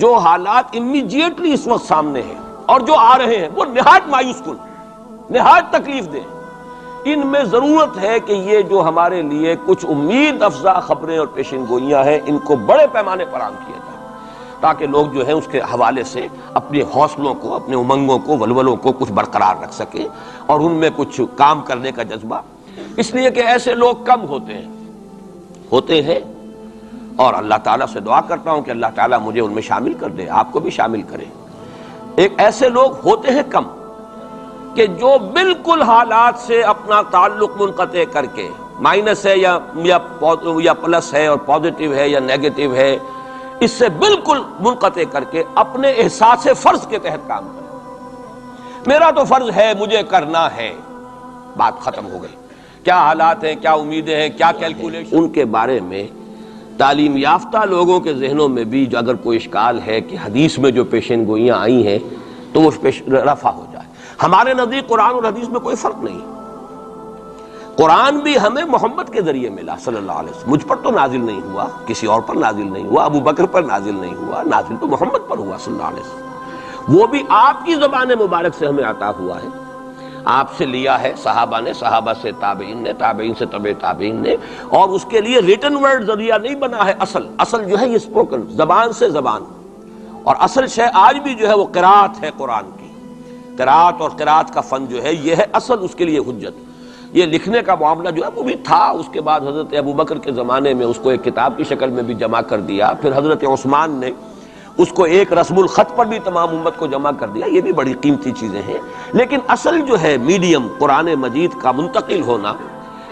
جو حالات امیڈیٹلی اس وقت سامنے ہیں اور جو آ رہے ہیں وہ نہایت مایوس کن، نہایت تکلیف دہ، ان میں ضرورت ہے کہ یہ جو ہمارے لیے کچھ امید افزا خبریں اور پیشن گوئیاں ہیں ان کو بڑے پیمانے پر عام کیا جائے، تاکہ لوگ جو ہیں اس کے حوالے سے اپنے حوصلوں کو، اپنے امنگوں کو، ولولوں کو کچھ برقرار رکھ سکیں اور ان میں کچھ کام کرنے کا جذبہ، اس لیے کہ ایسے لوگ کم ہوتے ہیں اور اللہ تعالیٰ سے دعا کرتا ہوں کہ اللہ تعالیٰ مجھے ان میں شامل کر دے، آپ کو بھی شامل کرے۔ ایک ایسے لوگ ہوتے ہیں کم کہ جو بالکل حالات سے اپنا تعلق منقطع کر کے، مائنس ہے یا پلس ہے اور پازیٹیو ہے یا نیگیٹو ہے، اس سے بالکل منقطع کر کے اپنے احساس فرض کے تحت کام کرے۔ میرا تو فرض ہے، مجھے کرنا ہے، بات ختم ہو گئی۔ کیا حالات ہیں، کیا امیدیں ہیں، کیا کیلکولیشن، ان کے بارے میں تعلیم یافتہ لوگوں کے ذہنوں میں بھی اگر کوئی اشکال ہے کہ حدیث میں جو پیشن گوئیاں آئی ہیں تو وہ رفع ہو جائے۔ ہمارے نزدیک قرآن اور حدیث میں کوئی فرق نہیں، قرآن بھی ہمیں محمد کے ذریعے ملا صلی اللہ علیہ وسلم، مجھ پر تو نازل نہیں ہوا، کسی اور پر نازل نہیں ہوا، ابو بکر پر نازل نہیں ہوا، نازل تو محمد پر ہوا صلی اللہ علیہ وسلم، وہ بھی آپ کی زبان مبارک سے ہمیں عطا ہوا ہے، آپ سے لیا ہے صحابہ نے، صحابہ سے تابعین نے، تابعین سے تبع تابعین نے، اور اس کے لیے ریٹن ورڈ ذریعہ نہیں بنا ہے، اصل جو ہے یہ اسپوکن، زبان سے زبان، اور اصل شے آج بھی جو ہے وہ قرات ہے قرآن کی، قرات اور قرات کا فن جو ہے یہ ہے اصل اس کے لیے حجت۔ یہ لکھنے کا معاملہ جو ہے وہ بھی تھا، اس کے بعد حضرت ابو بکر کے زمانے میں اس کو ایک کتاب کی شکل میں بھی جمع کر دیا، پھر حضرت عثمان نے اس کو ایک رسم الخط پر بھی تمام امت کو جمع کر دیا، یہ بھی بڑی قیمتی چیزیں ہیں، لیکن اصل جو ہے میڈیم قرآن مجید کا منتقل ہونا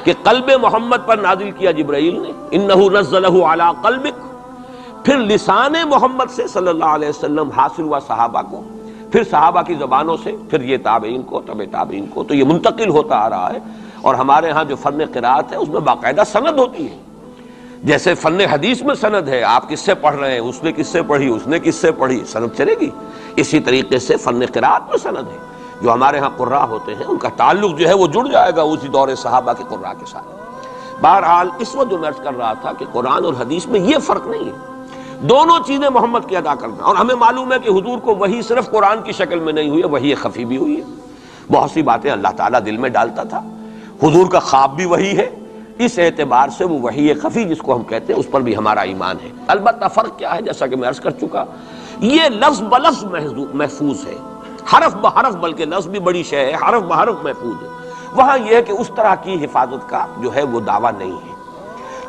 کہ قلب محمد پر نازل کیا جبرائیل نے، انہ نزلہ علی قلبک، پھر لسان محمد سے صلی اللہ علیہ وسلم حاصل ہوا صحابہ کو، پھر صحابہ کی زبانوں سے، پھر یہ تابعین کو، تبع تابعین کو، تو یہ منتقل ہوتا آ رہا ہے۔ اور ہمارے ہاں جو فن قرات ہے اس میں باقاعدہ سند ہوتی ہے، جیسے فن حدیث میں سند ہے، آپ کس سے پڑھ رہے ہیں، اس نے کس سے پڑھی، اس نے کس سے پڑھی، سند چلے گی، اسی طریقے سے فن قرات میں سند ہے۔ جو ہمارے ہاں قراء ہوتے ہیں ان کا تعلق جو ہے وہ جڑ جائے گا اسی دور صحابہ کے قراء کے ساتھ۔ بہرحال اس وقت جو میں عرض کر رہا تھا کہ قرآن اور حدیث میں یہ فرق نہیں ہے، دونوں چیزیں محمد کی ادا کرنا، اور ہمیں معلوم ہے کہ حضور کو وحی صرف قرآن کی شکل میں نہیں ہوئی ہے، وحی خفی بھی ہوئی ہے، بہت سی باتیں اللہ تعالیٰ دل میں ڈالتا تھا، حضور کا خواب بھی وحی ہے، اس اعتبار سے وہ وحی خفی جس کو ہم کہتے ہیں اس پر بھی ہمارا ایمان ہے۔ البتہ فرق کیا ہے، جیسا کہ میں عرض کر چکا، یہ لفظ بلفظ محفوظ ہے، حرف بحرف، بلکہ لفظ بھی بڑی شے ہے، حرف بحرف محفوظ ہے، وہاں یہ ہے کہ اس طرح کی حفاظت کا جو ہے وہ دعویٰ نہیں ہے۔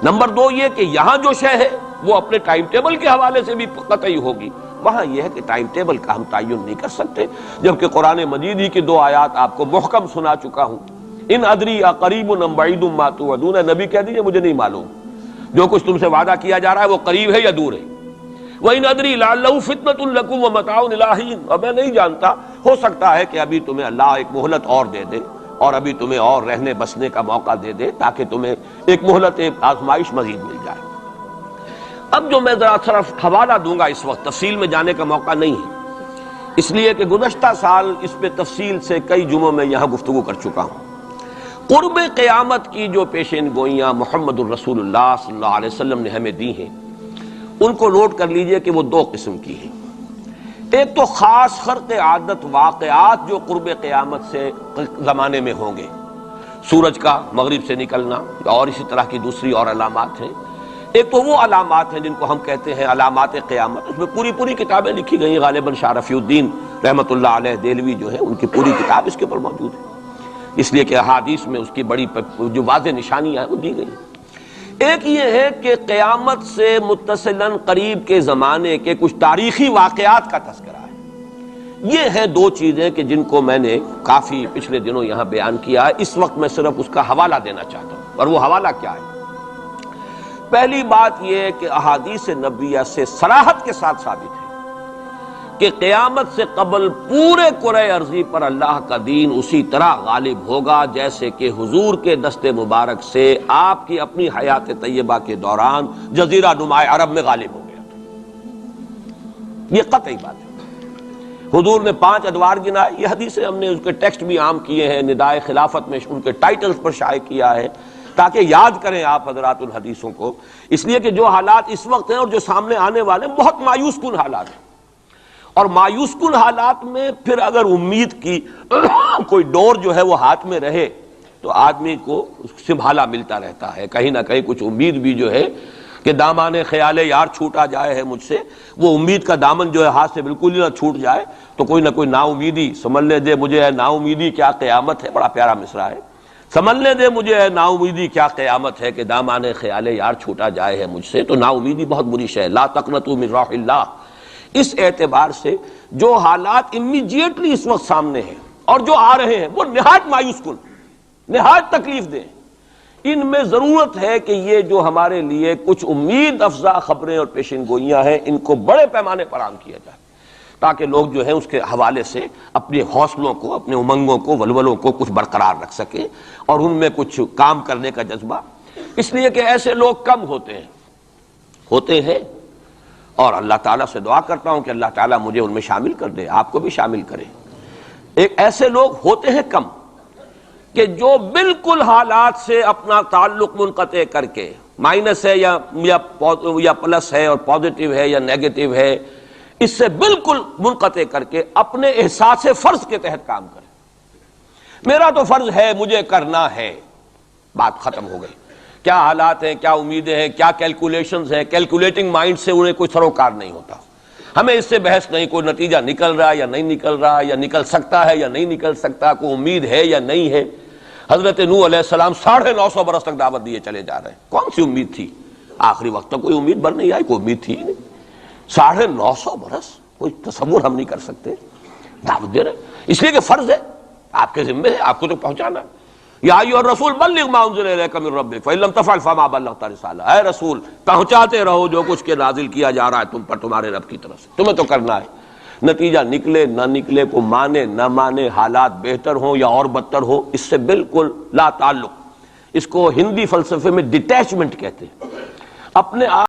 نمبر دو یہ کہ یہاں جو شے ہے وہ اپنے ٹائم ٹیبل کے حوالے سے بھی قطعی ہوگی، وہاں یہ ہے کہ ٹائم ٹیبل کا ہم تعین نہیں کر سکتے، جبکہ قرآن مجید ہی کی 2 آیات آپ کو محکم سنا چکا ہوں، ان ادری اقریب ام بعید ما توعدون، نبی کہہ دیجئے مجھے نہیں معلوم جو کچھ تم سے وعدہ کیا جا رہا ہے وہ قریب ہے یا دور ہے، وَإِنْ أَدْرِي لَعَلَّهُ فِتْنَةٌ لَكُمْ وَمَتَاعٌ إِلَىٰ حِينٍ، اور میں نہیں جانتا، ہو سکتا ہے کہ ابھی تمہیں اللہ ایک مہلت اور دے دے اور ابھی تمہیں اور رہنے بسنے کا موقع دے دے تاکہ تمہیں ایک مہلت آزمائش مزید مل جائے۔ اب جو میں ذرا صرف حوالہ دوں گا، اس وقت تفصیل میں جانے کا موقع نہیں ہے، اس لیے کہ گزشتہ سال اس پہ تفصیل سے کئی جمعوں میں یہاں گفتگو کر چکا ہوں۔ قرب قیامت کی جو پیشین گوئیاں محمد الرسول اللہ صلی اللہ علیہ وسلم نے ہمیں دی ہیں، ان کو نوٹ کر لیجئے کہ وہ 2 قسم کی ہیں۔ ایک تو خاص خرق عادت واقعات جو قرب قیامت سے زمانے میں ہوں گے، سورج کا مغرب سے نکلنا اور اسی طرح کی دوسری اور علامات ہیں۔ ایک تو وہ علامات ہیں جن کو ہم کہتے ہیں علامات قیامت، اس میں پوری کتابیں لکھی گئی ہیں، غالباً شاہ رفیع الدین رحمۃ اللہ علیہ دہلوی جو ہے ان کی پوری کتاب اس کے اوپر موجود ہے، اس لیے کہ احادیث میں اس کی بڑی جو واضح نشانیاں ہیں وہ دی گئی ہیں۔ ایک یہ ہے کہ قیامت سے متصلاً قریب کے زمانے کے کچھ تاریخی واقعات کا تذکرہ ہے۔ یہ ہیں 2 چیزیں کہ جن کو میں نے کافی پچھلے دنوں یہاں بیان کیا ہے، اس وقت میں صرف اس کا حوالہ دینا چاہتا ہوں، اور وہ حوالہ کیا ہے؟ پہلی بات یہ ہے کہ احادیث نبویہ سے صراحت کے ساتھ ثابت ہے کہ قیامت سے قبل پورے کرۂ ارضی پر اللہ کا دین اسی طرح غالب ہوگا جیسے کہ حضور کے دست مبارک سے آپ کی اپنی حیات طیبہ کے دوران جزیرہ نما عرب میں غالب ہو گیا تھا۔ یہ قطعی بات ہے۔ حضور نے 5 ادوار گنائے، یہ حدیثیں ہم نے اس کے ٹیکسٹ بھی عام کیے ہیں، ندائے خلافت میں ان کے ٹائٹلز پر شائع کیا ہے تاکہ یاد کریں آپ حضرات ان حدیثوں کو، اس لیے کہ جو حالات اس وقت ہیں اور جو سامنے آنے والے ہیں بہت مایوس کن حالات ہیں۔ اور مایوس کن حالات میں پھر اگر امید کی کوئی ڈور جو ہے وہ ہاتھ میں رہے تو آدمی کو سنبھالا ملتا رہتا ہے، کہیں نہ کہیں کچھ امید بھی جو ہے کہ دامان خیال یار چھوٹا جائے ہے مجھ سے، وہ امید کا دامن جو ہے ہاتھ سے بالکل ہی نہ چھوٹ جائے تو کوئی نہ کوئی نا امیدی سنبھلنے دے مجھے ہے نا امیدی کیا قیامت ہے، بڑا پیارا مصرع ہے، سنبھلنے دے مجھے ہے نا امیدی کیا قیامت ہے کہ دامان خیال یار چھوٹا جائے ہے مجھ سے۔ تو نا امیدی بہت بری شے ہے، لا تقنطوا من رحمۃ اللہ۔ اس اعتبار سے جو حالات امیڈیٹلی اس وقت سامنے ہیں اور جو آ رہے ہیں وہ نہایت مایوس کن، نہایت تکلیف دہ، ان میں ضرورت ہے کہ یہ جو ہمارے لیے کچھ امید افزا خبریں اور پیشن گوئیاں ہیں ان کو بڑے پیمانے پر عام کیا جائے تاکہ لوگ جو ہیں اس کے حوالے سے اپنے حوصلوں کو، اپنے امنگوں کو، ولولوں کو کچھ برقرار رکھ سکیں اور ان میں کچھ کام کرنے کا جذبہ، اس لیے کہ ایسے لوگ کم ہوتے ہیں اور اللہ تعالیٰ سے دعا کرتا ہوں کہ اللہ تعالیٰ مجھے ان میں شامل کر دے، آپ کو بھی شامل کرے۔ ایک ایسے لوگ ہوتے ہیں کم کہ جو بالکل حالات سے اپنا تعلق منقطع کر کے، مائنس ہے یا پلس ہے اور پازیٹیو ہے یا نیگیٹو ہے، اس سے بالکل منقطع کر کے اپنے احساس فرض کے تحت کام کرے۔ میرا تو فرض ہے، مجھے کرنا ہے، بات ختم ہو گئی۔ کیا حالات ہیں، کیا امیدیں ہیں، کیا کیلکولیشنز ہیں، کیلکولیٹنگ مائنڈ سے انہیں کوئی سروکار نہیں ہوتا، ہمیں اس سے بحث نہیں، کوئی نتیجہ نکل رہا ہے یا نہیں نکل رہا، یا نکل سکتا ہے یا نہیں نکل سکتا، کوئی امید ہے یا نہیں ہے۔ حضرت نوح علیہ السلام 950 برس تک دعوت دیے چلے جا رہے ہیں، کون سی امید تھی؟ آخری وقت تک کوئی امید بر نہیں آئی، کوئی امید تھی ہی نہیں۔ 950 برس کوئی تصور ہم نہیں کر سکتے، دعوت دے رہے ہیں، اس لیے کہ فرض ہے، آپ کے ذمہ ہے، آپ کو تو پہنچانا ہے۔ یا ایھا الرسول بلغ ما انزل الیک من ربک فإن لم تفعل فما بلغت رسالہ، اے رسول پہنچاتے رہو جو کچھ کے نازل کیا جا رہا ہے تم پر تمہارے رب کی طرف سے، تمہیں تو کرنا ہے۔ نتیجہ نکلے نہ نکلے، کو مانے نہ مانے، حالات بہتر ہوں یا اور بدتر ہو، اس سے بالکل لا تعلق۔ اس کو ہندی فلسفے میں ڈیٹیچمنٹ کہتے ہیں، اپنے آپ